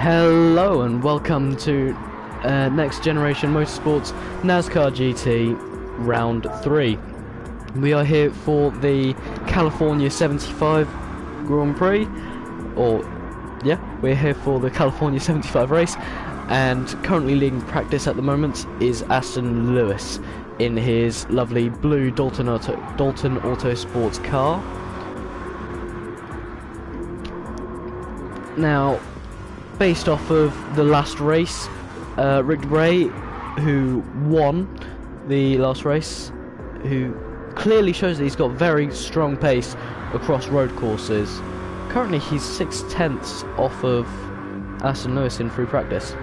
Hello and welcome to Next Generation Motorsports Nascar GT Round 3. We are here for the California 75 Grand Prix, we're here for the California 75 race, and currently leading practice at the moment is Aston Lewis in his lovely blue Dalton Auto Sports car. Now, based off of the last race, Rick Bray, who won the last race, who clearly shows that he's got very strong pace across road courses. Currently he's 6/10 off of Aston Lewis in free practice.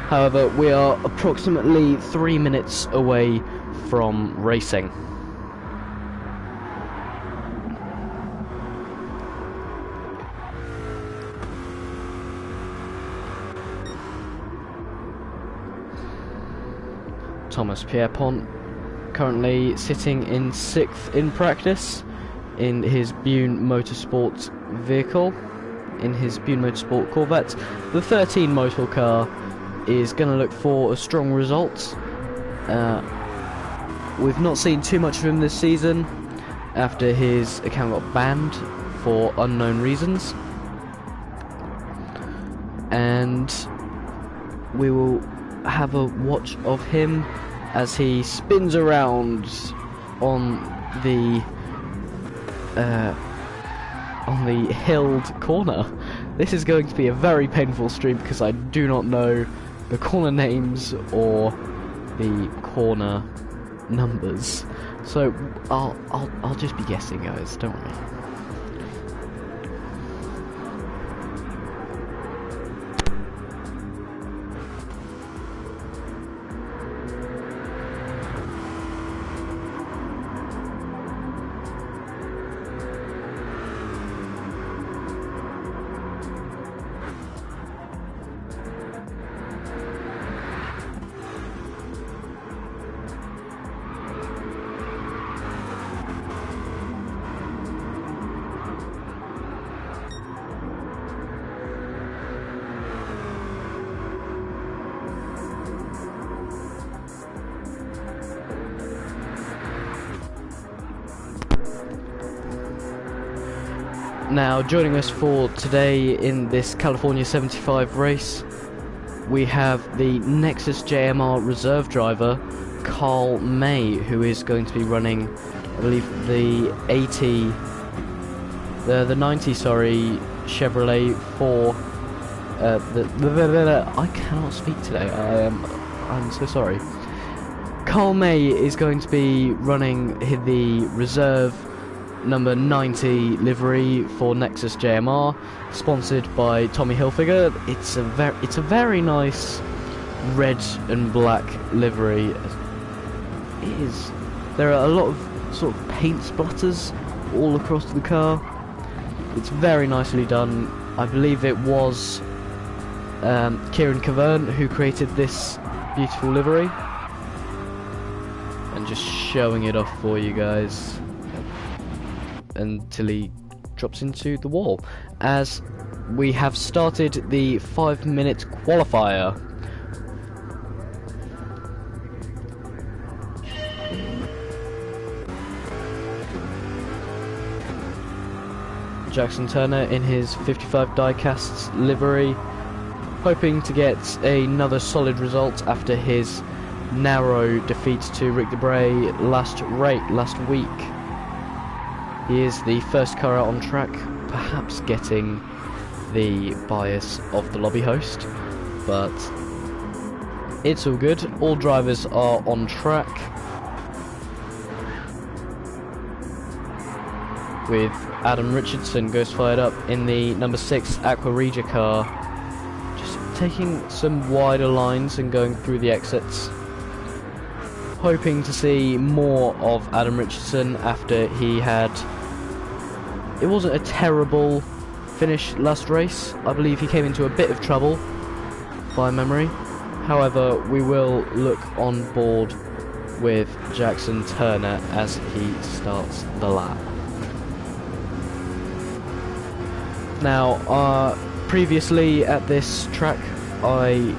However, we are approximately 3 minutes away from racing. Thomas Pierpont currently sitting in 6th in practice in his Bune Motorsport vehicle, in his Bune Motorsport Corvette. The 13 motor car is going to look for a strong result. We've not seen too much of him this season after his account got banned for unknown reasons, and we will have a watch of him as he spins around on the hilled corner. This is going to be a very painful stream because I do not know the corner names or the corner numbers, so I'll just be guessing, guys, don't worry. Now, joining us for today in this California 75 race, we have the Nexus JMR reserve driver, Carl May, who is going to be running, I believe, the 90 Chevrolet for I cannot speak today. I'm so sorry. Carl May is going to be running the reserve number 90 livery for Nexus JMR, sponsored by Tommy Hilfiger. It's a very nice red and black livery. It is. There are a lot of sort of paint splatters all across the car. It's very nicely done. I believe it was Kieran Cavern who created this beautiful livery, and just showing it off for you guys until he drops into the wall, as we have started the 5-minute qualifier. Jackson Turner in his 55 diecasts livery, hoping to get another solid result after his narrow defeat to Rick Debray last week. He is the first car out on track, perhaps getting the bias of the lobby host, but it's all good. All drivers are on track, with Adam Richardson ghost fired up in the number 6 Aqua Regia car, just taking some wider lines and going through the exits, hoping to see more of Adam Richardson after he had... It wasn't a terrible finish last race. I believe he came into a bit of trouble, by memory. However, we will look on board with Jackson Turner as he starts the lap. Now, previously at this track, I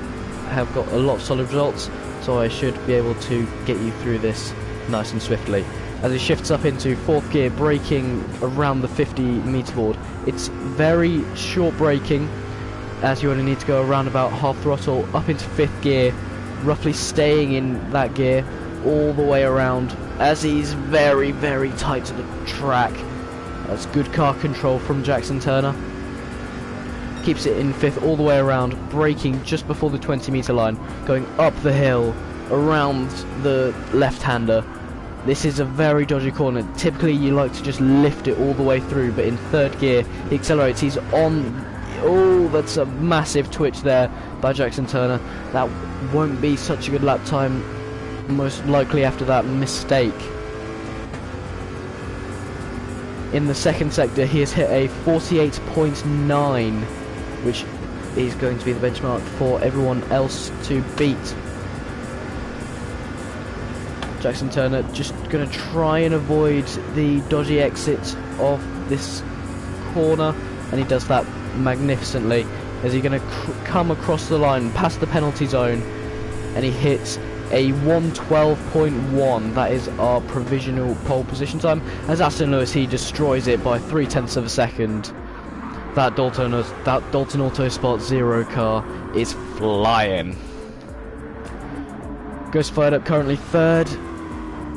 have got a lot of solid results, so I should be able to get you through this nice and swiftly. As he shifts up into 4th gear, braking around the 50-meter board. It's very short braking, as you only need to go around about half throttle up into 5th gear, roughly staying in that gear all the way around, as he's very, very tight to the track. That's good car control from Jackson Turner. Keeps it in 5th all the way around, braking just before the 20-meter line, going up the hill, around the left-hander. This is a very dodgy corner. Typically you like to just lift it all the way through, but in 3rd gear he accelerates. He's on... Oh, that's a massive twitch there by Jackson Turner. That won't be such a good lap time, most likely after that mistake. In the 2nd sector he has hit a 48.9, which is going to be the benchmark for everyone else to beat. Jackson Turner just going to try and avoid the dodgy exit of this corner, and he does that magnificently as he's going to come across the line past the penalty zone, and he hits a 1:12.1. That is our provisional pole position time. As Aston Lewis, he destroys it by 0.3 of a second. That Dalton Autosport 0 car is flying. Goes fired up currently 3rd,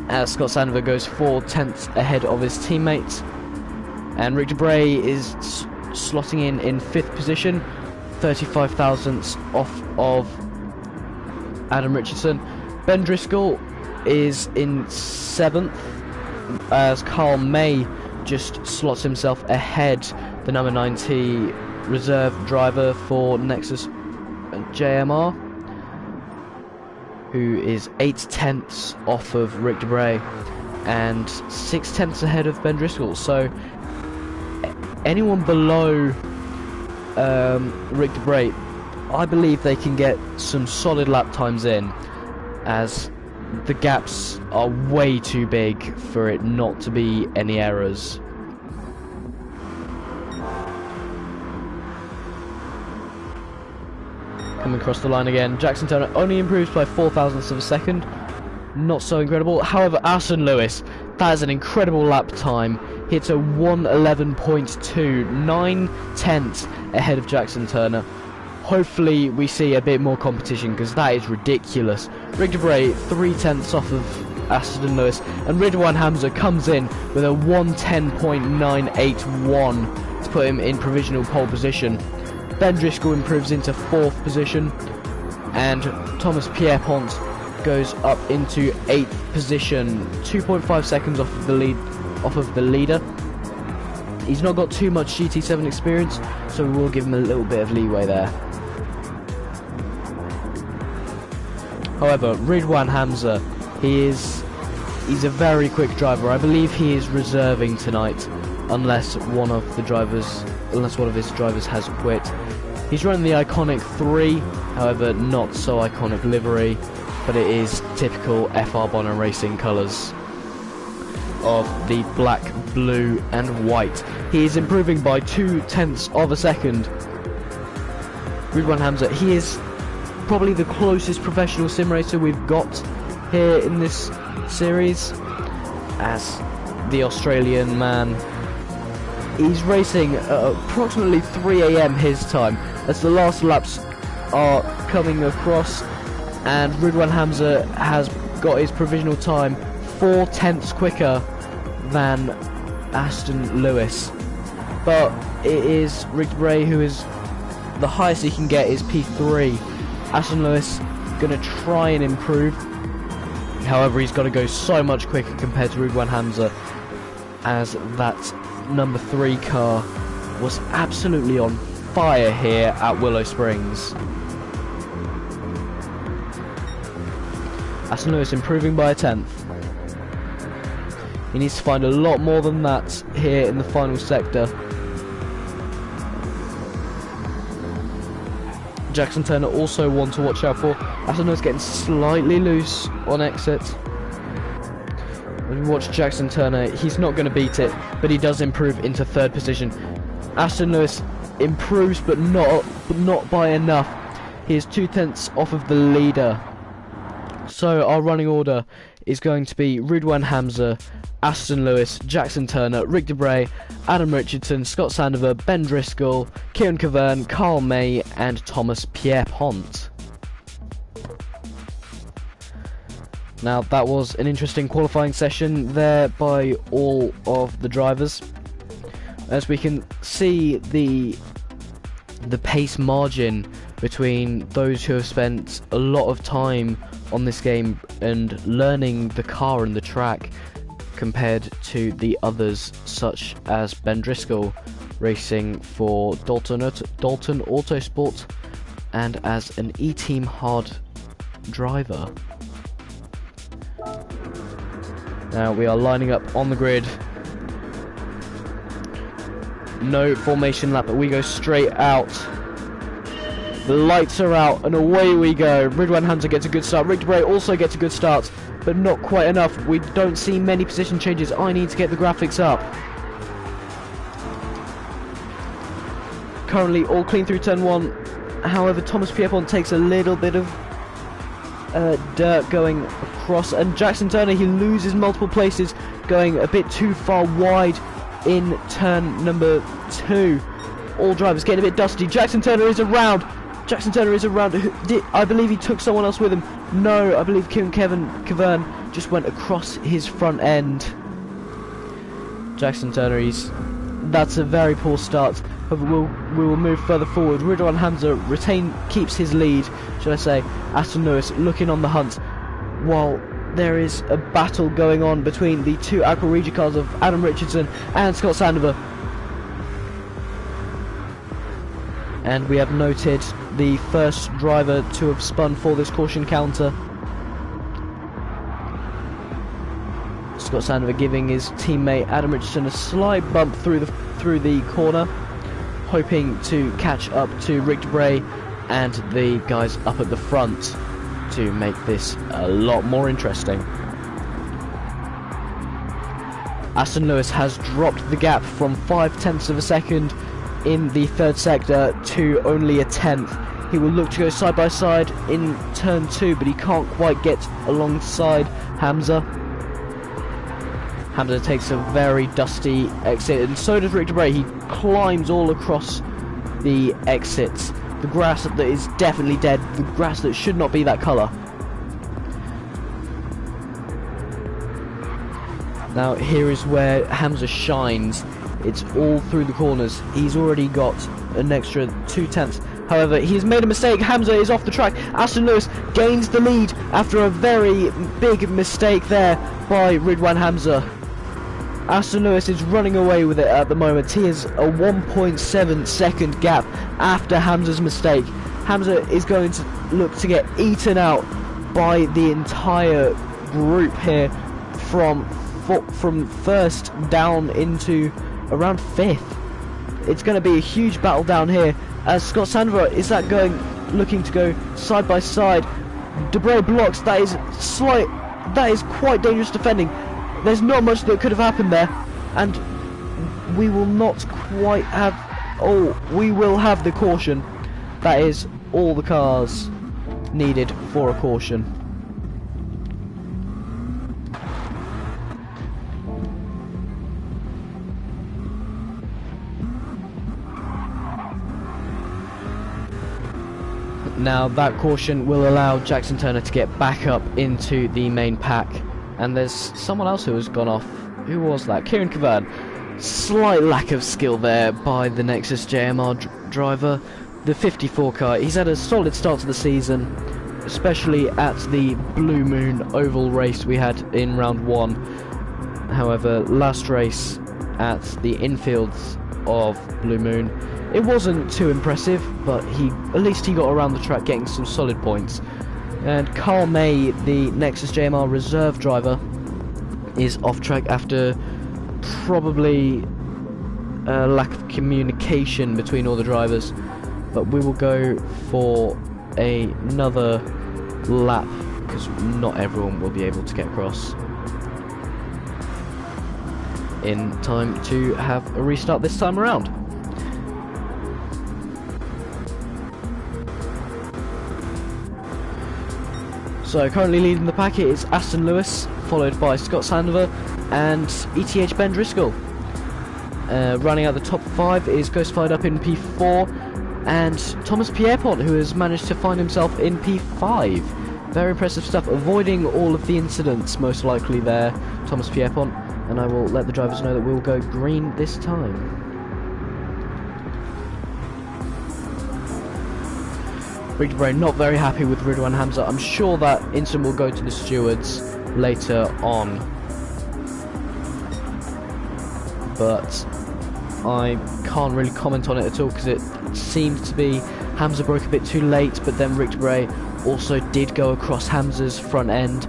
as Scott Sandover goes 0.4 ahead of his teammates, and Rick Debray is slotting in 5th position, 35 thousandths off of Adam Richardson. Ben Driscoll is in 7th, as Carl May just slots himself ahead, the number 90 reserve driver for Nexus JMR, who is 8/10 off of Rick Debray and 6/10 ahead of Ben Driscoll. So anyone below Rick Debray, I believe they can get some solid lap times in, as the gaps are way too big for it not to be any errors. Coming across the line again, Jackson Turner only improves by 0.4 thousandths of a second. Not so incredible. However, Aston Lewis, that is an incredible lap time. Hits a 1:11.2, 9/10 ahead of Jackson Turner. Hopefully we see a bit more competition, because that is ridiculous. Rick Debray 3/10 off of Aston Lewis, and Ridwan Hamza comes in with a 1:10.981 to put him in provisional pole position. Ben Driscoll improves into 4th position, and Thomas Pierpont goes up into 8th position, 2.5 seconds off of the leader. He's not got too much GT7 experience, so we will give him a little bit of leeway there. However, Ridwan Hamza, he's a very quick driver. I believe he is reserving tonight, unless one of his drivers has quit. He's running the iconic 3, however not so iconic livery, but it is typical FR Bonner Racing colours of the black, blue and white. He is improving by 0.2 of a second. Ridwan Hamza, he is probably the closest professional sim racer we've got here in this series, as the Australian man. He's racing at approximately 3 AM his time, as the last laps are coming across, and Ridwan Hamza has got his provisional time 0.4 quicker than Aston Lewis. But it is Rick Debray who is the highest he can get is P3. Aston Lewis gonna try and improve, however he's got to go so much quicker compared to Ridwan Hamza, as that number 3 car was absolutely on fire here at Willow Springs. Aston Lewis improving by 1/10. He needs to find a lot more than that here in the final sector. Jackson Turner also one to watch out for. Aston Lewis getting slightly loose on exit. When we watch Jackson Turner, he's not going to beat it, but he does improve into 3rd position. Aston Lewis improves, but not by enough. He is 2/10 off of the leader. So our running order is going to be Ridwan Hamza, Aston Lewis, Jackson Turner, Rick Debray, Adam Richardson, Scott Sandover, Ben Driscoll, Kieran Cavern, Carl May, and Thomas Pierpont. Now that was an interesting qualifying session there by all of the drivers. As we can see, the pace margin between those who have spent a lot of time on this game and learning the car and the track compared to the others, such as Ben Driscoll racing for Dalton Autosport and as an E-Team hard driver. Now we are lining up on the grid. No formation lap, but we go straight out. The lights are out and away we go. Ridwan Hamza gets a good start. Rick Debray also gets a good start, but not quite enough. We don't see many position changes. I need to get the graphics up. Currently all clean through turn 1. However, Thomas Pierpont takes a little bit of dirt going across, and Jackson Turner, he loses multiple places, going a bit too far wide in turn number 2. All drivers getting a bit dusty. Jackson Turner is around. I believe he took someone else with him. No, I believe Kieran Cavern just went across his front end. Jackson Turner, that's a very poor start. However, we will move further forward. Ridwan Hamza keeps his lead, should I say. Aston Lewis looking on the hunt, while there is a battle going on between the two Aqua Regia cars of Adam Richardson and Scott Sandover. And we have noted the first driver to have spun for this caution counter. Scott Sandover giving his teammate Adam Richardson a slight bump through the corner, hoping to catch up to Rick Debray and the guys up at the front to make this a lot more interesting. Aston Lewis has dropped the gap from 0.5 of a second in the third sector to only a 1/10. He will look to go side by side in turn 2, but he can't quite get alongside Hamza. Hamza takes a very dusty exit, and so does Rick Debray. He climbs all across the exits. The grass that is definitely dead, the grass that should not be that colour. Now here is where Hamza shines. It's all through the corners. He's already got an extra 0.2. However, he's made a mistake. Hamza is off the track. Aston Lewis gains the lead after a very big mistake there by Ridwan Hamza. Aston Lewis is running away with it at the moment. He is a 1.7 second gap after Hamza's mistake. Hamza is going to look to get eaten out by the entire group here from first down into around 5th. It's going to be a huge battle down here as Scott Sandover is looking to go side by side. Debray blocks. That is quite dangerous defending. There's not much that could have happened there, and we will not quite have... Oh, we will have the caution. That is all the cars needed for a caution. Now that caution will allow Jackson Turner to get back up into the main pack. And there's someone else who has gone off. Who was that? Kieran Cavern. Slight lack of skill there by the Nexus JMR driver. The 54 car. He's had a solid start to the season, especially at the Blue Moon Oval race we had in round 1. However, last race at the infields of Blue Moon, it wasn't too impressive, but at least he got around the track getting some solid points. And Carl May, the Nexus JMR reserve driver, is off track after probably a lack of communication between all the drivers. But we will go for another lap because not everyone will be able to get across in time to have a restart this time around. So currently leading the pack is Aston Lewis, followed by Scott Sandover and ETH Ben Driscoll. Running out the top 5 is Ghostfired up in P4 and Thomas Pierpont, who has managed to find himself in P5. Very impressive stuff, avoiding all of the incidents most likely there, Thomas Pierpont, and I will let the drivers know that we'll go green this time. Rick Bray not very happy with Ridwan Hamza. I'm sure that incident will go to the stewards later on, but I can't really comment on it at all because it seemed to be Hamza broke a bit too late, but then Rick Bray also did go across Hamza's front end.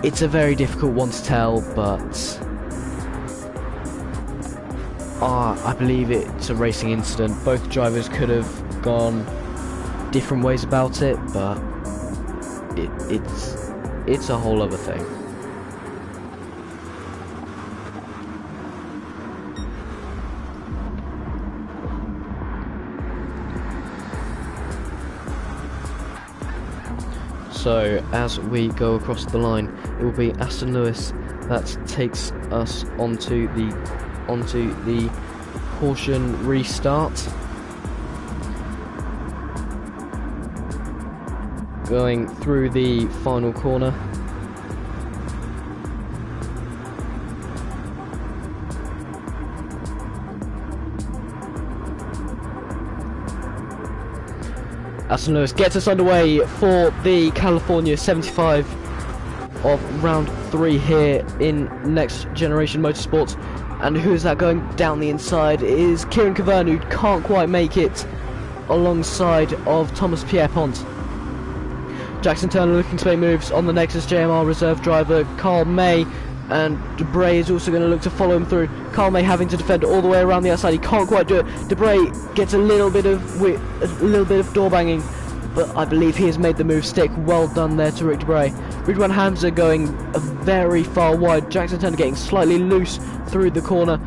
It's a very difficult one to tell, but I believe it's a racing incident. Both drivers could have gone different ways about it, but it's a whole other thing. So as we go across the line, it will be Aston Lewis that takes us onto the caution restart. Going through the final corner. Aston Lewis gets us underway for the California 75 of round 3 here in Next Generation Motorsports. And who is that going down the inside? It is Kieran Cavern, who can't quite make it, alongside of Thomas Pierpont. Jackson Turner looking to make moves on the Nexus JMR reserve driver Carl May, and Debray is also going to look to follow him through. Carl May having to defend all the way around the outside. He can't quite do it. Debray gets a little bit of door banging, but I believe he has made the move stick. Well done there to Rick Debray. Ridwan Hamza going very far wide. Jackson Turner getting slightly loose through the corner,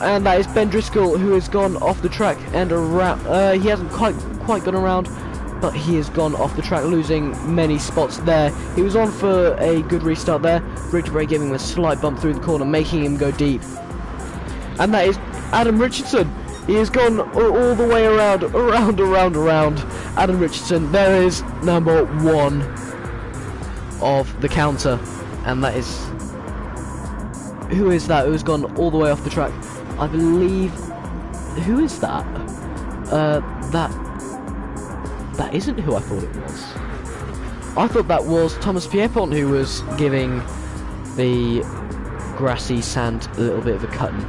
and that is Ben Driscoll, who has gone off the track and around. He hasn't quite gone around, but he has gone off the track, losing many spots there. He was on for a good restart there. Rick Debray giving him a slight bump through the corner, making him go deep. And that is Adam Richardson. He has gone all the way around. Adam Richardson, there is number 1 of the counter. And that is... who is that who's gone all the way off the track? I believe... who is that? That isn't who I thought it was. I thought that was Thomas Pierpont, who was giving the grassy sand a little bit of a cutting.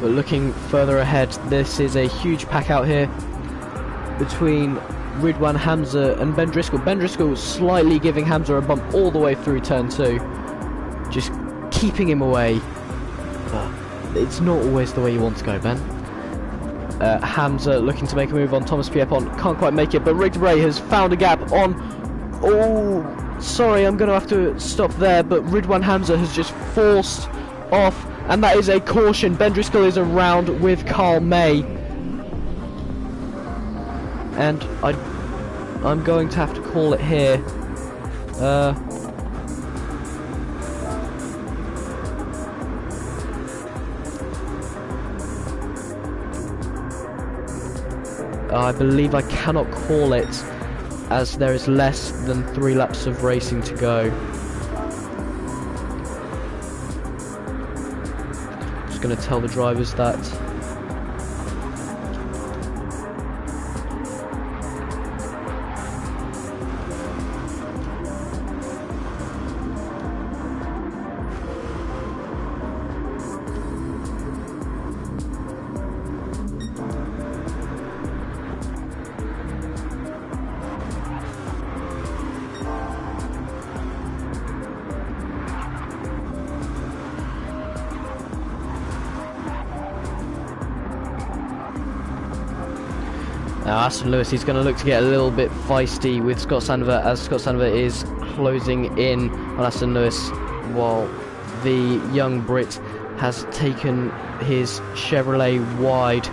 But looking further ahead, this is a huge pack out here between Ridwan Hamza and Ben Driscoll. Ben Driscoll slightly giving Hamza a bump all the way through turn 2, just keeping him away. But it's not always the way you want to go, Ben. Hamza looking to make a move on Thomas Pierpont, can't quite make it, but Rick Debray has found a gap on... oh, sorry, I'm going to have to stop there, but Ridwan Hamza has just forced off, and that is a caution. Ben Driscoll is around with Carl May, and I'm going to have to call it here. I believe I cannot call it, as there is less than 3 laps of racing to go. Just going to tell the drivers that. Now Aston Lewis, he's going to look to get a little bit feisty with Scott Sandover, as Scott Sandover is closing in on Aston Lewis, while the young Brit has taken his Chevrolet wide.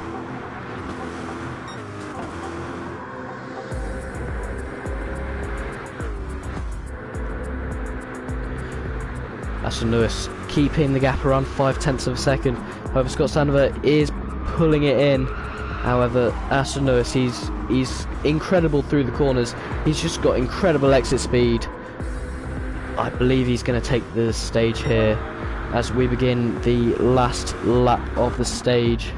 Aston Lewis keeping the gap around 0.5 of a second. However, Scott Sandover is pulling it in. However, Aston Lewis, he's incredible through the corners. He's just got incredible exit speed. I believe he's going to take the stage here as we begin the last lap of the stage.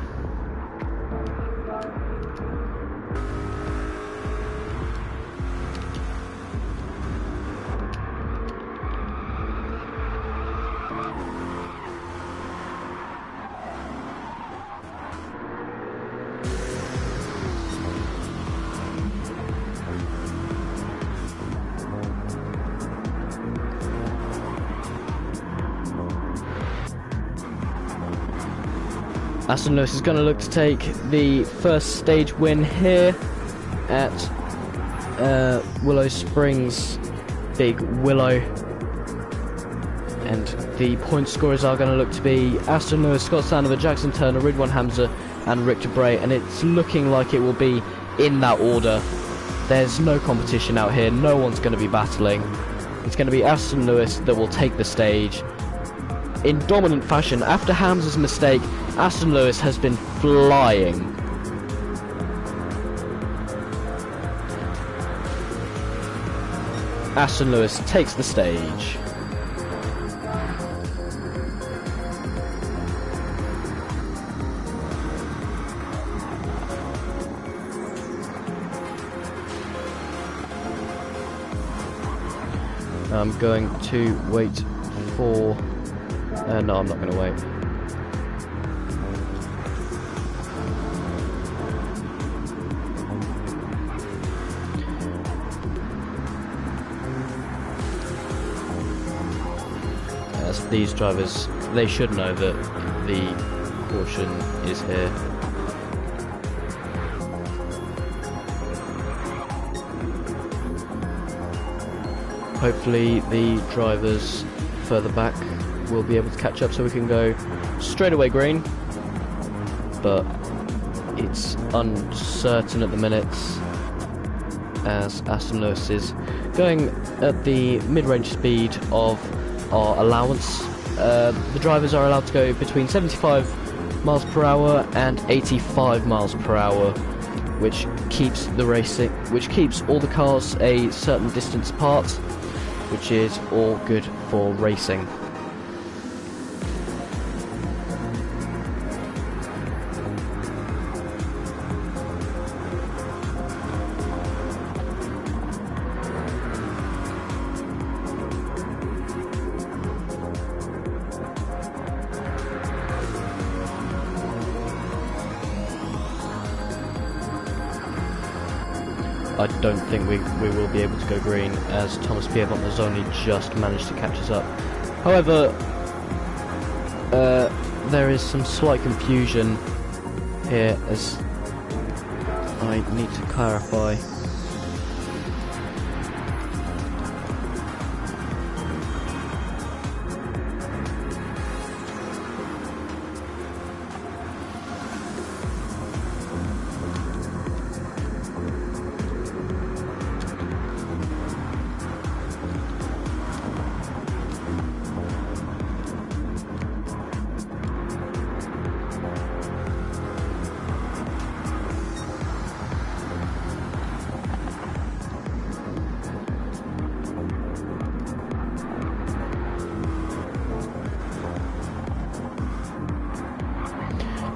Aston Lewis is going to look to take the first stage win here at Willow Springs, Big Willow. And the point scorers are going to look to be Aston Lewis, Scott Sandover, Jackson Turner, Ridwan Hamza and Rick Debray. And it's looking like it will be in that order. There's no competition out here, no one's going to be battling. It's going to be Aston Lewis that will take the stage in dominant fashion. After Hamza's mistake, Aston Lewis has been flying. Aston Lewis takes the stage. I'm going to wait for... no, I'm not going to wait. As these drivers, they should know that the caution is here. Hopefully the drivers further back will be able to catch up so we can go straight away green, but it's uncertain at the minute as Aston Lewis is going at the mid-range speed of our allowance. The drivers are allowed to go between 75 miles per hour and 85 miles per hour, which keeps all the cars a certain distance apart, which is all good for racing. I don't think we will be able to go green, as Thomas Pievont has only just managed to catch us up. However, there is some slight confusion here, as I need to clarify.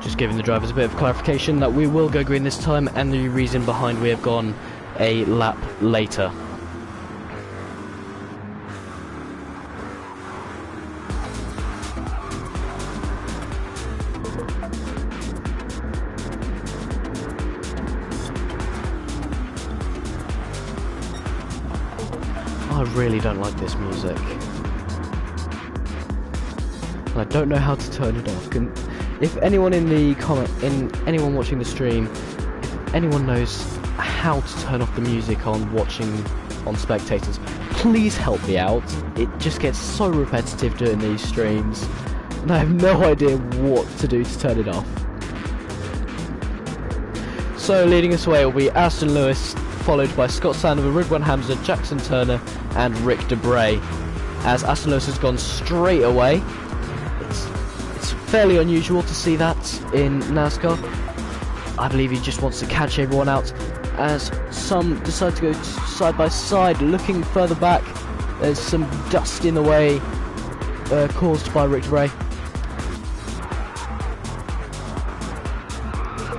Just giving the drivers a bit of clarification that we will go green this time, and the reason behind we have gone a lap later. I really don't like this music, and I don't know how to turn it off. If anyone in the anyone watching the stream, if anyone knows how to turn off the music on spectators, please help me out. It just gets so repetitive doing these streams, and I have no idea what to do to turn it off. So leading us away will be Aston Lewis, followed by Scott Sandover, Ridwan Hamza, Jackson Turner and Rick Debray. as Aston Lewis has gone straight away. It's fairly unusual to see that in NASCAR. I believe he just wants to catch everyone out, as some decide to go side by side, looking further back. There's some dust in the way caused by Rick Bray.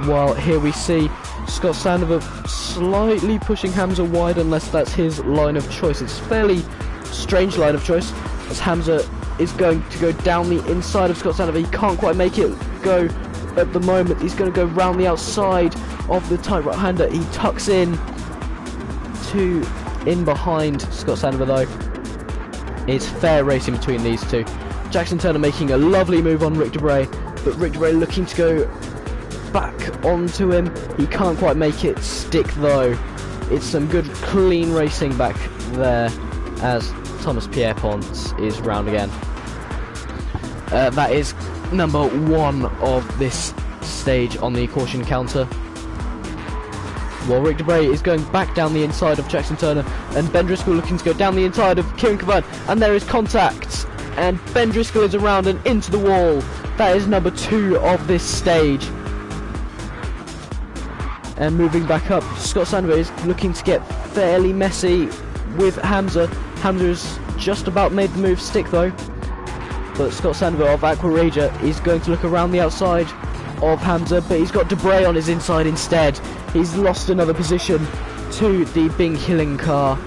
While here we see Scott Sandover slightly pushing Hamza wide, unless that's his line of choice. It's a fairly strange line of choice, as Hamza is going to go down the inside of Scott Sandover. He can't quite make it go at the moment. He's going to go round the outside of the tight right-hander. He tucks in behind Scott Sandover though. It's fair racing between these two. Jackson Turner making a lovely move on Rick Debray, but Rick Debray looking to go back onto him. He can't quite make it stick though. It's some good clean racing back there as Thomas Pierpont is round again. That is number 1 of this stage on the caution counter. While Rick Debray is going back down the inside of Jackson Turner, and Ben Driscoll looking to go down the inside of Kieran Cavern, and there is contact, and Ben Driscoll is around and into the wall. That is number 2 of this stage. And moving back up, Scott Sandover is looking to get fairly messy with Hamza. Hamza has just about made the move stick though, but Scott Sandover of Aqua Regia is going to look around the outside of Hamza, but he's got Debray on his inside instead. He's lost another position to the Bing Hilling car,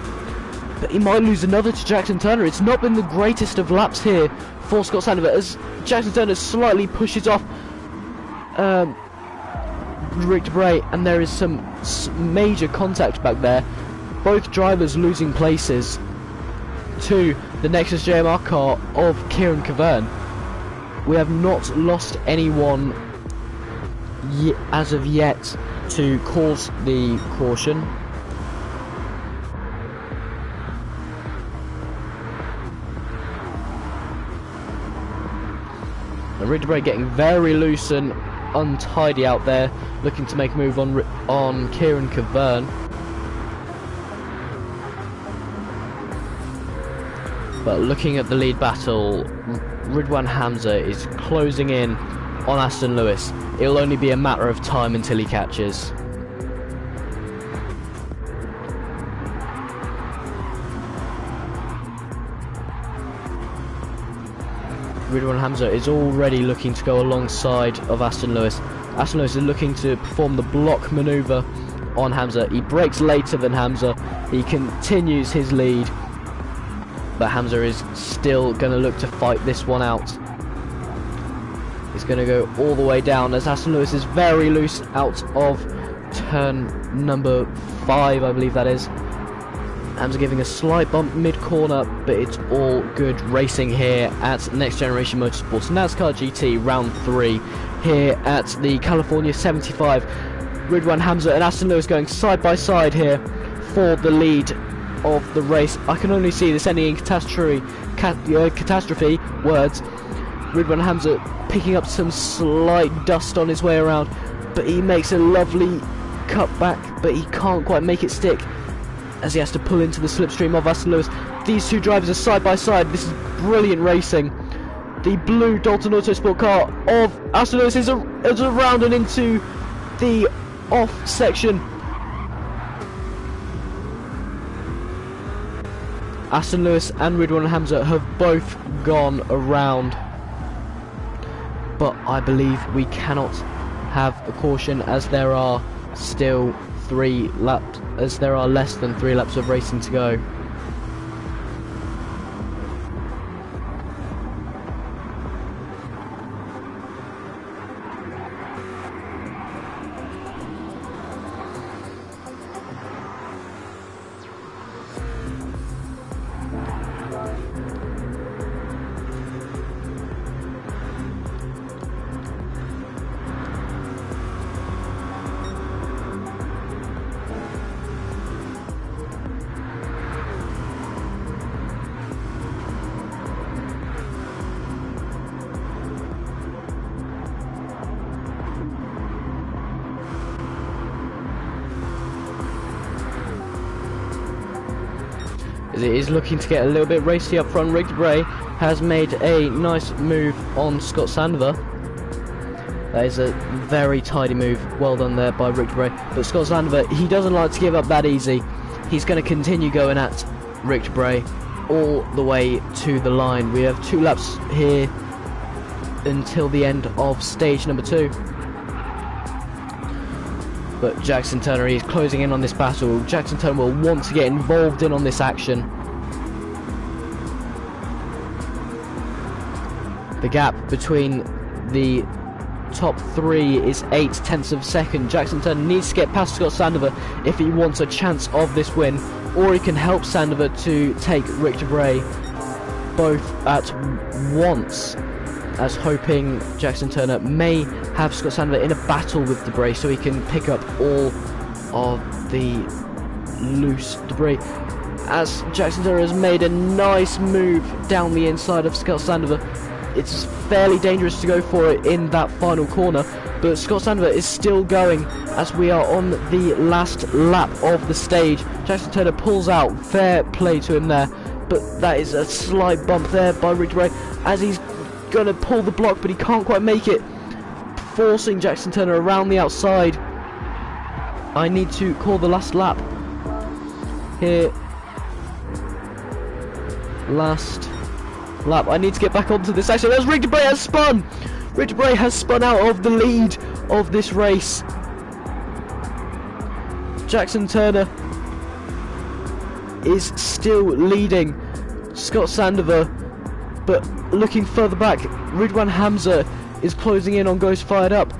but he might lose another to Jackson Turner. It's not been the greatest of laps here for Scott Sandover, as Jackson Turner slightly pushes off Rick Debray, and there is some major contact back there. Both drivers losing places to the Nexus JMR car of Kieran Cavern. We have not lost anyone as of yet to cause the caution. Rick Debray getting very loose and untidy out there, looking to make a move on Kieran Cavern. But looking at the lead battle, Ridwan Hamza is closing in on Aston Lewis. It'll only be a matter of time until he catches. Ridwan Hamza is already looking to go alongside of Aston Lewis. Aston Lewis is looking to perform the block manoeuvre on Hamza. He brakes later than Hamza. He continues his lead, but Hamza is still going to look to fight this one out. He's going to go all the way down as Aston Lewis is very loose out of turn number 5, I believe that is. Hamza giving a slight bump mid-corner, but it's all good racing here at Next Generation Motorsports NASCAR GT Round 3 here at the California 75. Ridwan Hamza and Aston Lewis going side by side here for the lead of the race. I can only see this ending in catastrophe words. Ridwan Hamza picking up some slight dust on his way around, but he makes a lovely cut back, but he can't quite make it stick as he has to pull into the slipstream of Aston Lewis. These two drivers are side by side. This is brilliant racing. The blue Dalton Autosport car of Aston Lewis is around and into the off section. Aston Lewis and Ridwan Hamza have both gone around, but I believe we cannot have a caution as there are still 3 laps, as there are less than 3 laps of racing to go. as it is looking to get a little bit racy up front. Rick Debray has made a nice move on Scott Sandover. That is a very tidy move. Well done there by Rick Debray. But Scott Sandover, he doesn't like to give up that easy. He's going to continue going at Rick Debray all the way to the line. We have 2 laps here until the end of stage number 2. But Jackson Turner is closing in on this battle. Jackson Turner will want to get involved in on this action. The gap between the top 3 is 8/10 of a second. Jackson Turner needs to get past Scott Sandover if he wants a chance of this win, or he can help Sandover to take Rick Debray both at once, as hoping Jackson Turner may have Scott Sandover in a battle with Debray so he can pick up all of the loose debris. As Jackson Turner has made a nice move down the inside of Scott Sandover, it's fairly dangerous to go for it in that final corner, but Scott Sandover is still going as we are on the last lap of the stage. Jackson Turner pulls out, fair play to him there, but that is a slight bump there by Rick Debray as he's gonna pull the block, but he can't quite make it, forcing Jackson Turner around the outside. I need to call the last lap here. Last lap. I need to get back onto this action. As Rick Debray has spun! Rick Debray has spun out of the lead of this race. Jackson Turner is still leading Scott Sandover, but looking further back, Ridwan Hamza is closing in on Ghost Fired Up.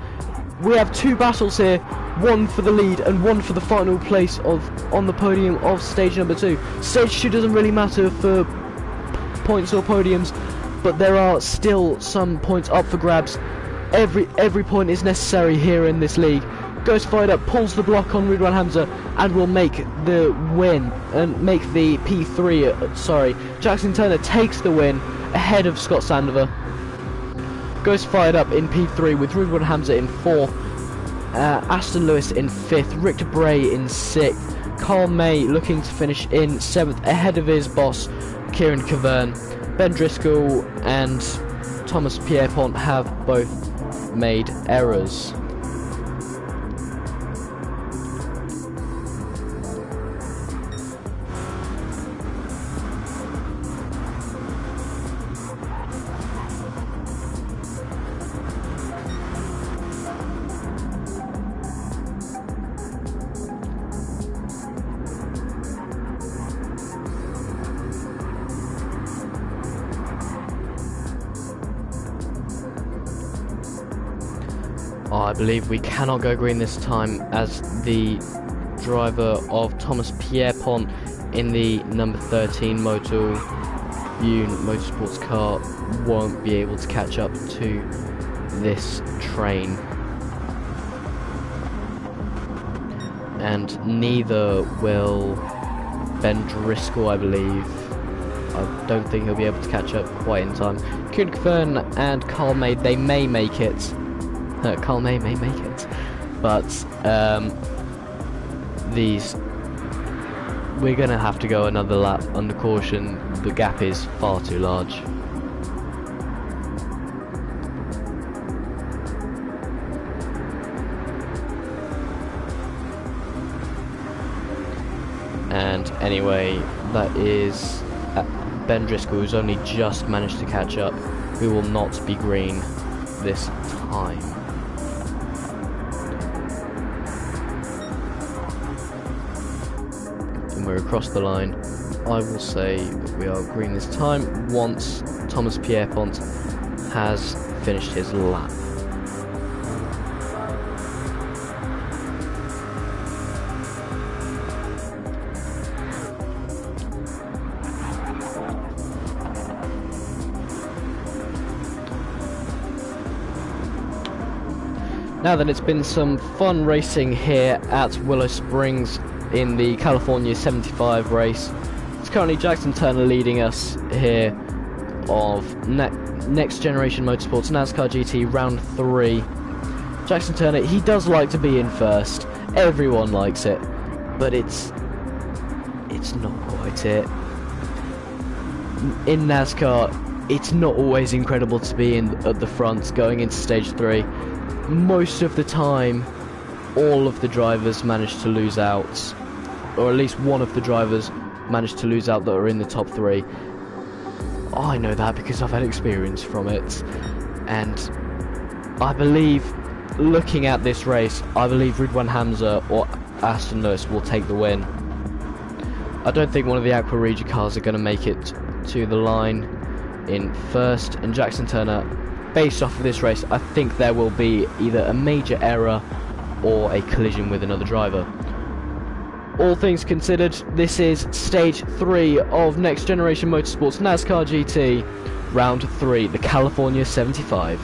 We have 2 battles here, one for the lead and one for the final place on the podium of stage number 2. Stage 2 doesn't really matter for points or podiums, but there are still some points up for grabs. Every point is necessary here in this league. Ghost Fired Up pulls the block on Ridwan Hamza and will make the win and make the P3. Sorry, Jackson Turner takes the win ahead of Scott Sandover. Ghost Fired Up in P3 with Ridwan Hamza in 4th, Aston Lewis in 5th, Rick Debray in 6th, Carl May looking to finish in 7th ahead of his boss Kieran Cavern. Ben Driscoll and Thomas Pierpont have both made errors. I believe we cannot go green this time, as the driver of Thomas Pierpont in the number 13 Motul Yoon Motorsports car won't be able to catch up to this train. And neither will Ben Driscoll, I believe. I don't think he'll be able to catch up quite in time. Kieran Cavern and Carl May, they may make it. Carl May make it, but we're gonna have to go another lap under caution. The gap is far too large. And anyway, that is Ben Driscoll, who's only just managed to catch up. We will not be green this time. We're across the line. I will say that we are green this time once Thomas Pierpont has finished his lap. Now then, it's been some fun racing here at Willow Springs in the California 75 race. It's currently Jackson Turner leading us here of Next Generation Motorsports Nascar GT round 3. Jackson Turner, he does like to be in first. Everyone likes it, but it's not quite it. in NASCAR, it's not always incredible to be at the front going into stage 3. Most of the time, all of the drivers manage to lose out, or at least one of the drivers manage to lose out that are in the top 3. I know that because I've had experience from it, and I believe, looking at this race, I believe Ridwan Hamza or Aston Lewis will take the win. I don't think one of the Aqua Regia cars are going to make it to the line in first, and Jackson Turner, based off of this race, I think there will be either a major error or a collision with another driver. All things considered, this is stage 3 of Next Generation Motorsports NASCAR GT, round 3, the California 75.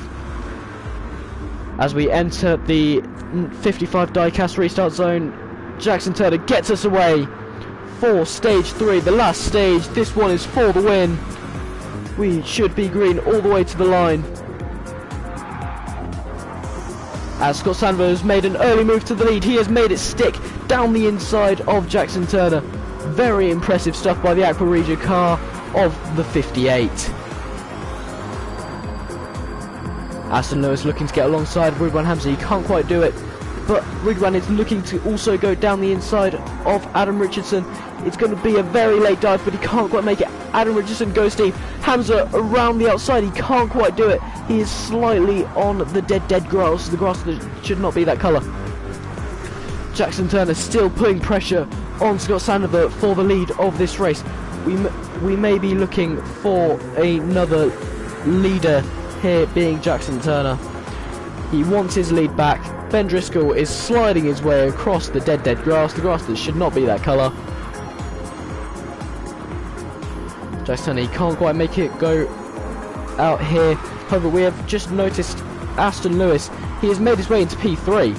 As we enter the 55 diecast restart zone, Jackson Turner gets us away for stage 3, the last stage. This one is for the win. We should be green all the way to the line. As Scott Sandver has made an early move to the lead, he has made it stick down the inside of Jackson Turner. Very impressive stuff by the Aqua Regia car of the 58. Aston Lewis looking to get alongside Ridwan Hamza. He can't quite do it, but Ridwan is looking to also go down the inside of Adam Richardson. It's going to be a very late dive, but he can't quite make it. Adam Richardson goes deep. Hamza around the outside. He can't quite do it. He is slightly on the dead grass, the grass that should not be that colour. Jackson Turner still putting pressure on Scott Sandover for the lead of this race. We may be looking for another leader here, being Jackson Turner. He wants his lead back. Ben Driscoll is sliding his way across the dead grass, the grass that should not be that colour. Jackson Turner, he can't quite make it go out here. However, we have just noticed Aston Lewis. He has made his way into P3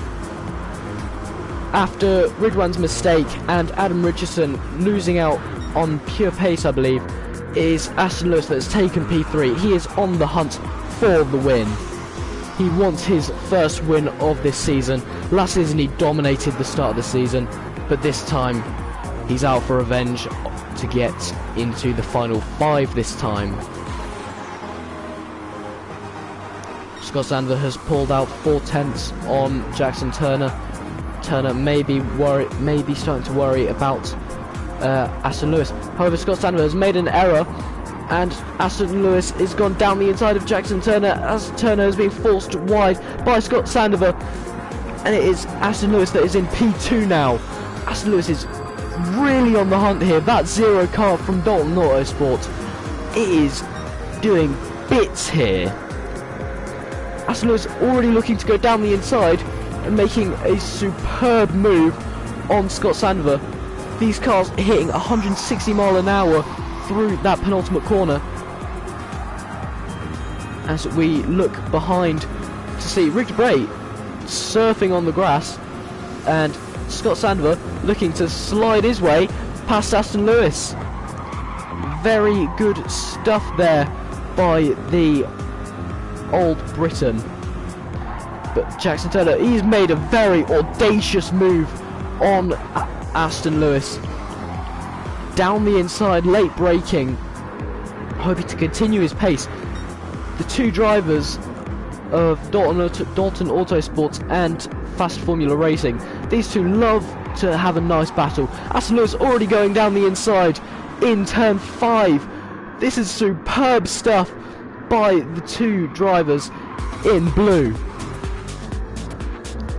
after Ridwan's mistake and Adam Richardson losing out on pure pace, I believe. It is Aston Lewis that has taken P3. He is on the hunt for the win. He wants his first win of this season. Last season he dominated the start of the season, but this time he's out for revenge to get into the final 5 this time. Scott Sandver has pulled out 4/10 on Jackson Turner. Turner may be starting to worry about Aston Lewis. However, Scott Sandver has made an error, and Aston Lewis is gone down the inside of Jackson Turner as Turner has been forced wide by Scott Sandver, and it is Aston Lewis that is in P2 now. Aston Lewis is really on the hunt here. That zero car from Dalton Autosport, it is doing bits here. Aston Lewis already looking to go down the inside and making a superb move on Scott Sandver. These cars hitting 160 mile an hour through that penultimate corner. As we look behind to see Rick Bray surfing on the grass, and Scott Sandver looking to slide his way past Aston Lewis. Very good stuff there by the old Briton. But Jackson Turner, he's made a very audacious move on Aston Lewis. Down the inside, late braking, hoping to continue his pace. The two drivers of Dalton Autosports and Fast Formula Racing, these two love to have a nice battle. Aston Lewis already going down the inside in turn 5. This is superb stuff by the two drivers in blue.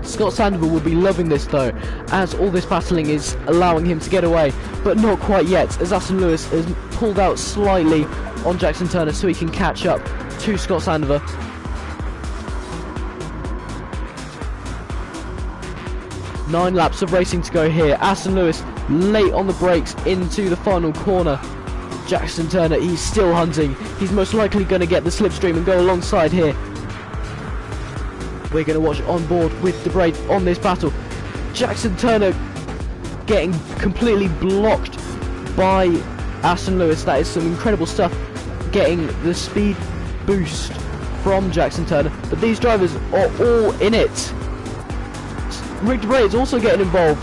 Scott Sandover will be loving this though, as all this battling is allowing him to get away, but not quite yet, as Aston Lewis has pulled out slightly on Jackson Turner so he can catch up to Scott Sandover. Nine laps of racing to go here. Aston Lewis late on the brakes into the final corner. Jackson Turner, he's still hunting. He's most likely going to get the slipstream and go alongside here. We're going to watch on board with Debray on this battle. Jackson Turner getting completely blocked by Aston Lewis. That is some incredible stuff, getting the speed boost from Jackson Turner. But these drivers are all in it. Rick Debray is also getting involved.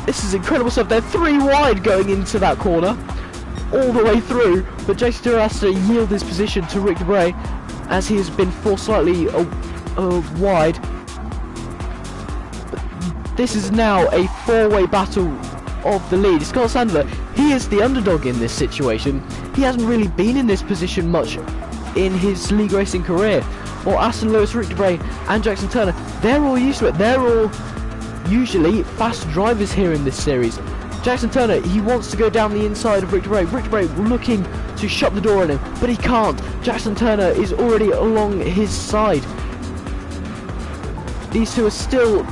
This is incredible stuff. They're 3 wide going into that corner. all the way through, but Jason Turner has to yield his position to Rick Debray as he has been forced slightly wide. But this is now a four-way battle of the lead. Scott Sandler, he is the underdog in this situation. He hasn't really been in this position much in his league racing career. While Aston Lewis, Rick Debray and Jackson Turner, they're all used to it. They're all usually fast drivers here in this series. Jackson Turner, he wants to go down the inside of Rick Debray. Rick Debray looking to shut the door on him, but he can't. Jackson Turner is already along his side. These two are still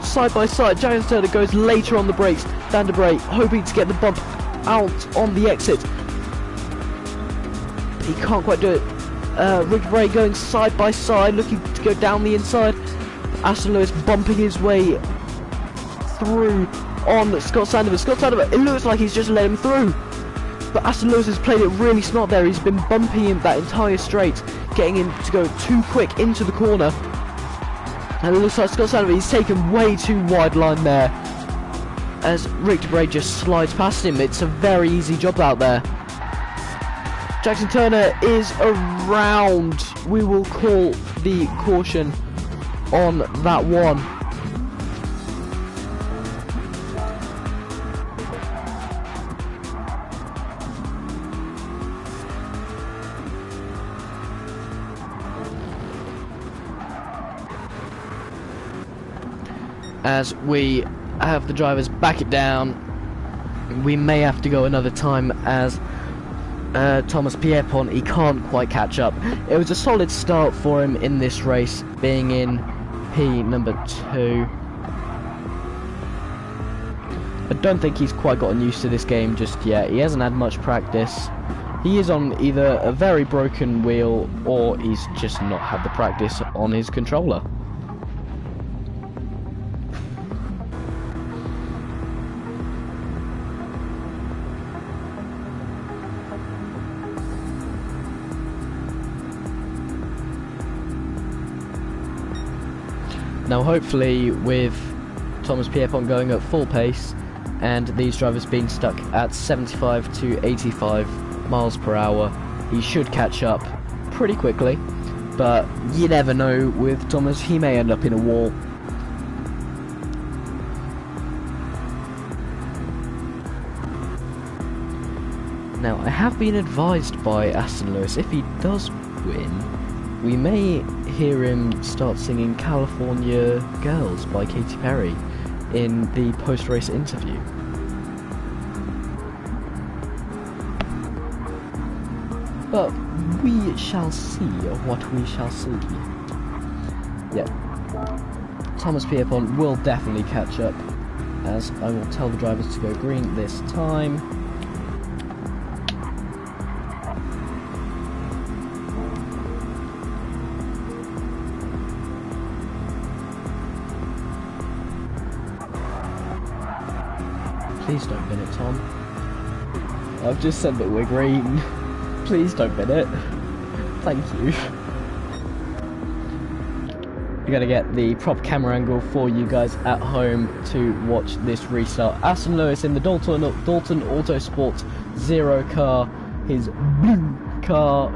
side by side. Jackson Turner goes later on the brakes than Debray, hoping to get the bump out on the exit. He can't quite do it. Rick Debray going side by side, looking to go down the inside. Aston Lewis bumping his way through on Scott Sandover. Scott Sandover, it looks like he's just let him through, but Aston Lewis has played it really smart there. He's been bumping him that entire straight, getting him to go too quick into the corner, and it looks like Scott Sandover, he's taken way too wide line there as Rick Debray just slides past him. It's a very easy job out there. Jackson Turner is around. We will call the caution on that one. As we have the drivers back it down, we may have to go another time as Thomas Pierpont, he can't quite catch up. It was a solid start for him in this race, being in P number 2. I don't think he's quite gotten used to this game just yet. He hasn't had much practice. He is on either a very broken wheel or he's just not had the practice on his controller. Now hopefully with Thomas Pierpont going at full pace and these drivers being stuck at 75 to 85 miles per hour, he should catch up pretty quickly, but you never know with Thomas, he may end up in a wall. Now I have been advised by Aston Lewis, if he does win, we may hear him start singing California Girls by Katy Perry in the post-race interview. But we shall see what we shall see. Yeah, Thomas Pierpont will definitely catch up, as I will tell the drivers to go green this time. Please don't bin it, Tom. I've just said that we're green. Please don't bin it. Thank you. We're going to get the proper camera angle for you guys at home to watch this restart. Aston Lewis in the Dalton Autosport 0 car. His blue car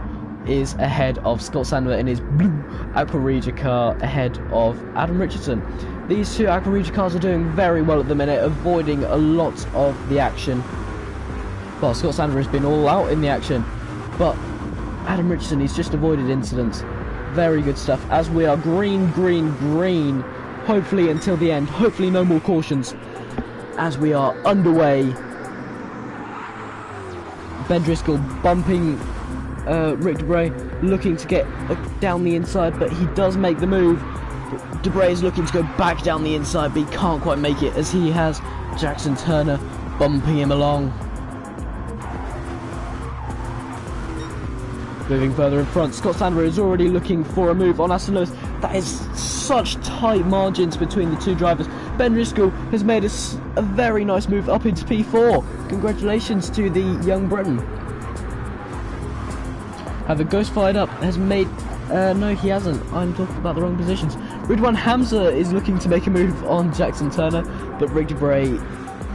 is ahead of Scott Sandler in his blue Aqua Regia car, ahead of Adam Richardson. These two Aqua Regia cars are doing very well at the minute, avoiding a lot of the action. Well, Scott Sandler has been all out in the action, but Adam Richardson, he's just avoided incidents. Very good stuff, as we are green, green, green, hopefully until the end. Hopefully no more cautions, as we are underway. Ben Driscoll bumping Rick Debray, looking to get down the inside, but he does make the move. Debray is looking to go back down the inside, but he can't quite make it, as he has Jackson Turner bumping him along. Moving further in front, Scott Sandler is already looking for a move on Aston Lewis. That is such tight margins between the two drivers. Ben Driscoll has made a very nice move up into P4. Congratulations to the young Briton. However, Ghost Fired Up has made... no, he hasn't. I'm talking about the wrong positions. Ridwan Hamza is looking to make a move on Jackson Turner, but Rick Debray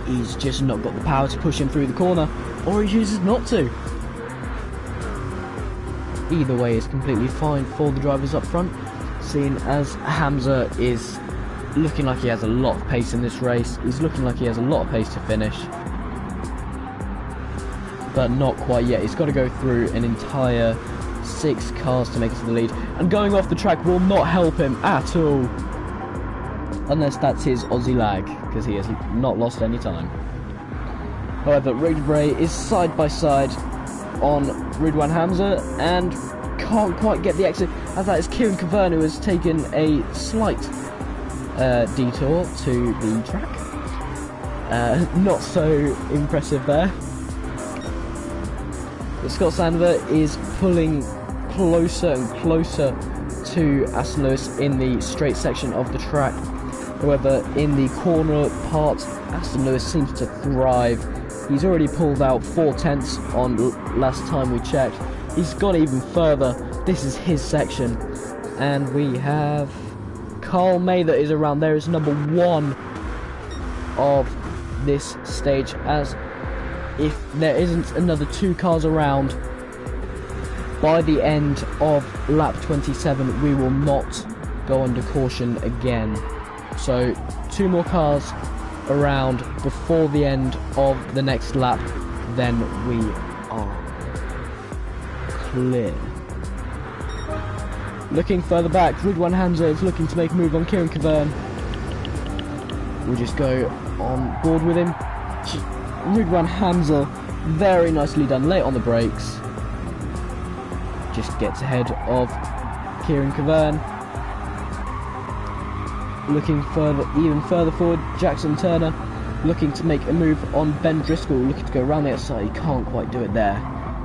he's just not got the power to push him through the corner, or he chooses not to. Either way is completely fine for the drivers up front, seeing as Hamza is looking like he has a lot of pace in this race. He's looking like he has a lot of pace to finish, but not quite yet. He's got to go through an entire 6 cars to make it to the lead, and going off the track will not help him at all, unless that's his Aussie lag, because he has not lost any time. However, Ray is side by side on Ridwan Hamza and can't quite get the exit, as that is Kieran Caverna, who has taken a slight detour to the track. Not so impressive there. But Scott Sandover is pulling closer and closer to Aston Lewis in the straight section of the track. However, in the corner part, Aston Lewis seems to thrive. He's already pulled out 4 tenths on last time we checked. He's gone even further. This is his section. And we have Carl May that is around there is number 1 of this stage, as if there isn't another 2 cars around by the end of lap 27, we will not go under caution again. So 2 more cars around before the end of the next lap, then we are clear. Looking further back, Ridwan Hamza is looking to make a move on Kieran Caverna. We'll just go on board with him. Ridwan Hamza, very nicely done, late on the brakes. Just gets ahead of Kieran Caverna. Looking even further forward, Jackson Turner looking to make a move on Ben Driscoll, looking to go around the outside. He can't quite do it there.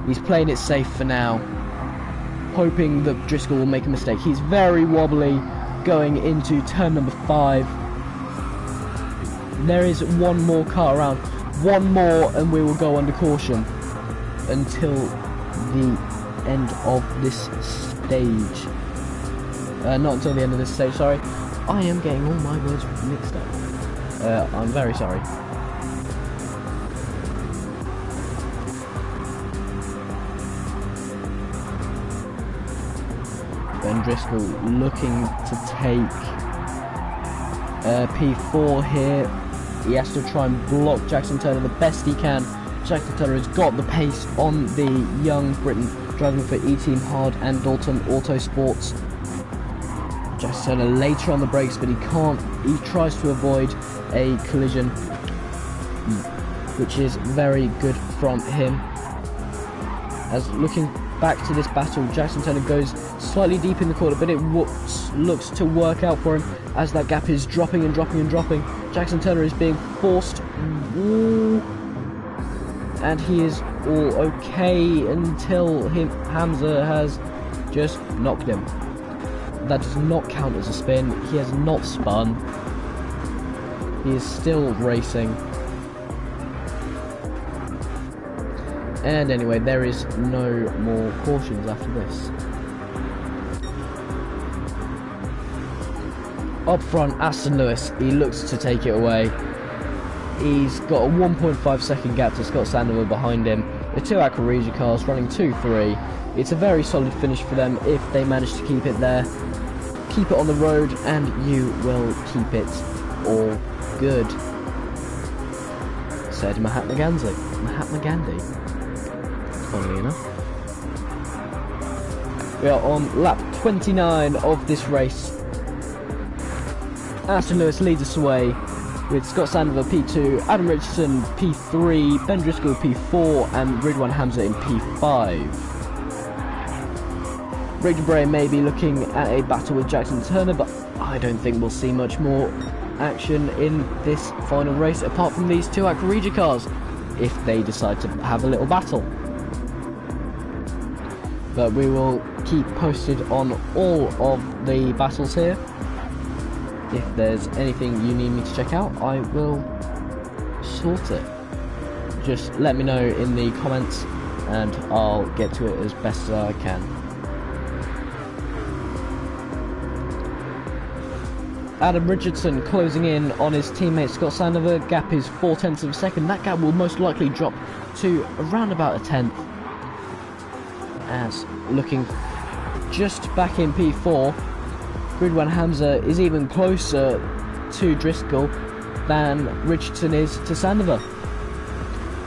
He's playing it safe for now, hoping that Driscoll will make a mistake. He's very wobbly going into turn number 5. There is 1 more car around. 1 more and we will go under caution until the end of this stage. Not until the end of this stage, sorry. I am getting all my words mixed up. I'm very sorry. Ben Driscoll looking to take P4 here. He has to try and block Jackson Turner the best he can. Jackson Turner has got the pace on the young Briton driving for E-Team Hard and Dalton Autosports. Jackson Turner later on the brakes, but he can't. He tries to avoid a collision, which is very good from him. As looking back to this battle, Jackson Turner goes slightly deep in the corner, but it looks to work out for him as that gap is dropping and dropping and dropping. Jackson Turner is being forced, and he is all okay until Hamza has just knocked him. That does not count as a spin. He has not spun. He is still racing. And anyway, there is no more cautions after this. Up front, Aston Lewis, he looks to take it away. He's got a 1.5 second gap to Scott Sandover behind him. The 2 Aquarija cars running 2-3. It's a very solid finish for them if they manage to keep it there. Keep it on the road and you will keep it all good, said Mahatma Gandhi. Funnily enough. We are on lap 29 of this race. Aston Lewis leads us away with Scott Sandover P2, Adam Richardson P3, Ben Driscoll P4 and Ridwan Hamza in P5. Rick Debray may be looking at a battle with Jackson Turner, but I don't think we'll see much more action in this final race apart from these 2 Aquarija cars if they decide to have a little battle. But we will keep posted on all of the battles here. If there's anything you need me to check out, I will sort it. Just let me know in the comments and I'll get to it as best as I can. Adam Richardson closing in on his teammate Scott Sandover. Gap is 0.4 of a second. That gap will most likely drop to around about a tenth. As looking just back in P4, Ridwan Hamza is even closer to Driscoll than Richardson is to Sandover.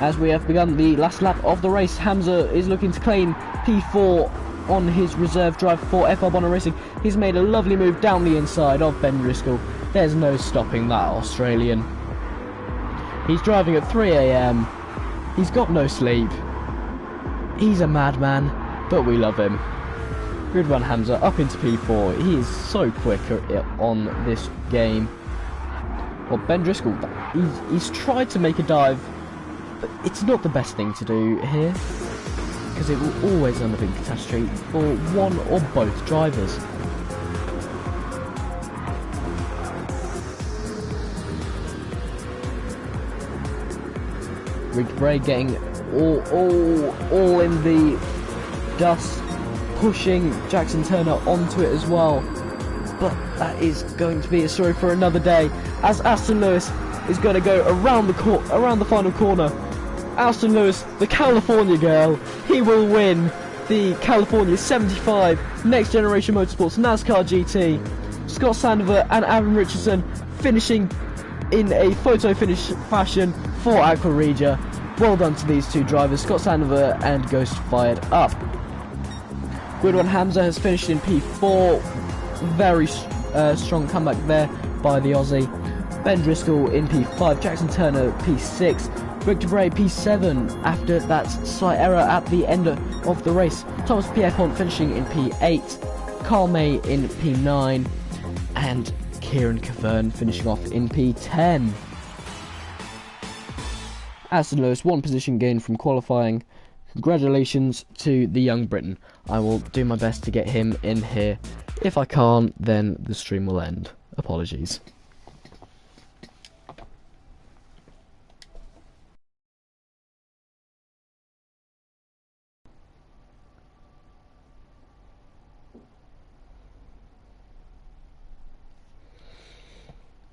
As we have begun the last lap of the race, Hamza is looking to claim P4 on his reserve drive for FR Bonner Racing. He's made a lovely move down the inside of Ben Driscoll. There's no stopping that Australian. He's driving at 3 AM. He's got no sleep. He's a madman, but we love him. Ridwan Hamza up into P4. He is so quick on this game. Well, Ben Driscoll, he's tried to make a dive, but it's not the best thing to do here, because it will always end up in catastrophe for one or both drivers. Rick Bray getting all in the dust, pushing Jackson Turner onto it as well. But that is going to be a story for another day, as Aston Lewis is going to go around the final corner. Aston Lewis, the California girl, he will win the California 75 Next Generation Motorsports NASCAR GT. Scott Sandover and Aaron Richardson finishing in a photo finish fashion for Aqua Regia. Well done to these two drivers, Scott Sandover and Ghost Fired Up. Ridwan Hamza has finished in P4. Very strong comeback there by the Aussie. Ben Driscoll in P5, Jackson Turner P6. Rick Bray P7 after that slight error at the end of the race. Thomas Pierpont finishing in P8, Carl May in P9, and Kieran Cavern finishing off in P10. Aston Lewis, one position gain from qualifying. Congratulations to the young Briton. I will do my best to get him in here. If I can't, then the stream will end. Apologies.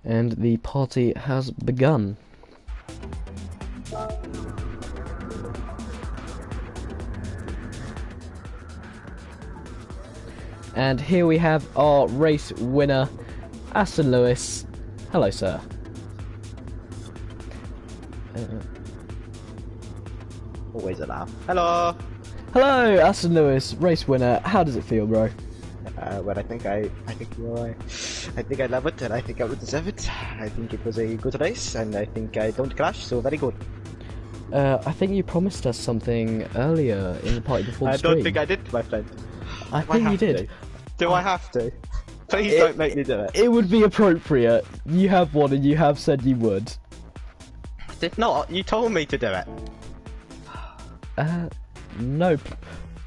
And the party has begun. And here we have our race winner, Aston Lewis. Hello, sir. Always a laugh. Hello. Hello, Aston Lewis, race winner. How does it feel, bro? Well, I think you're right. I think I love it, and I think I would deserve it. I think it was a good race, and I think I don't crash, so very good. I think you promised us something earlier in the party before the stream. I don't think I did, my friend. I think you did. Do I have to? Please don't make me do it. It would be appropriate. You have one, and you have said you would. I did not. You told me to do it. Nope.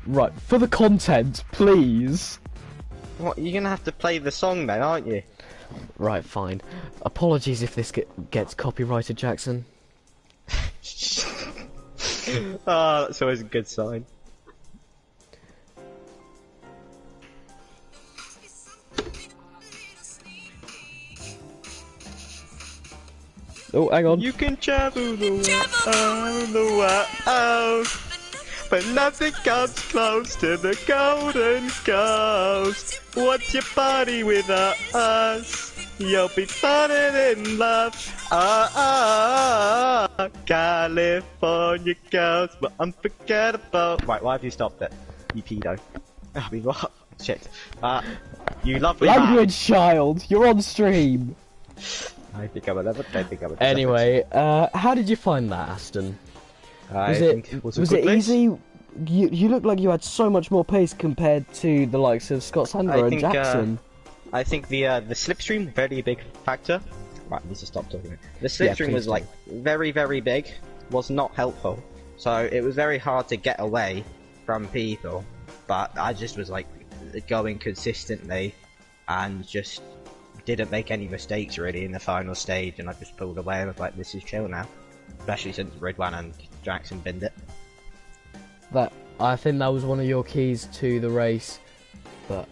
Right, for the content, please. What, you're gonna have to play the song then, aren't you? Right, fine. Apologies if this gets copyrighted, Jackson. Oh, that's always a good sign. Oh, hang on. You can travel the world, but nothing comes close to the Golden Coast. Once you party with us, you'll be falling in love. California girls were unforgettable. Right, why have you stopped it? You pedo. I mean, what? Shit. You lovely Language child, you're on stream. I think I'm a level. I think I'm a Anyway, how did you find that, Aston? Was it easy? You look like you had so much more pace compared to the likes of Scott Sandover and Jackson. I think the slipstream, very big factor. Right, I need to stop talking. The slipstream was like very, very big, was not helpful. So it was very hard to get away from people. But I just was like going consistently and just didn't make any mistakes really in the final stage, and I just pulled away and was like, this is chill now. Especially since Ridwan and Jackson binned it. I think that was one of your keys to the race, but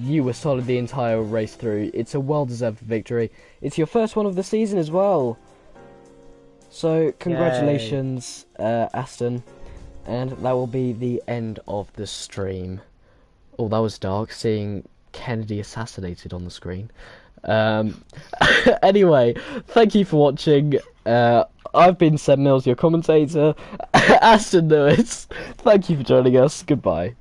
you were solid the entire race through. It's a well-deserved victory. It's your first one of the season as well. So, congratulations, Aston. And that will be the end of the stream. Oh, that was dark, seeing Kennedy assassinated on the screen. Anyway, thank you for watching. I've been Seb Mills, your commentator. Aston Lewis, thank you for joining us. Goodbye.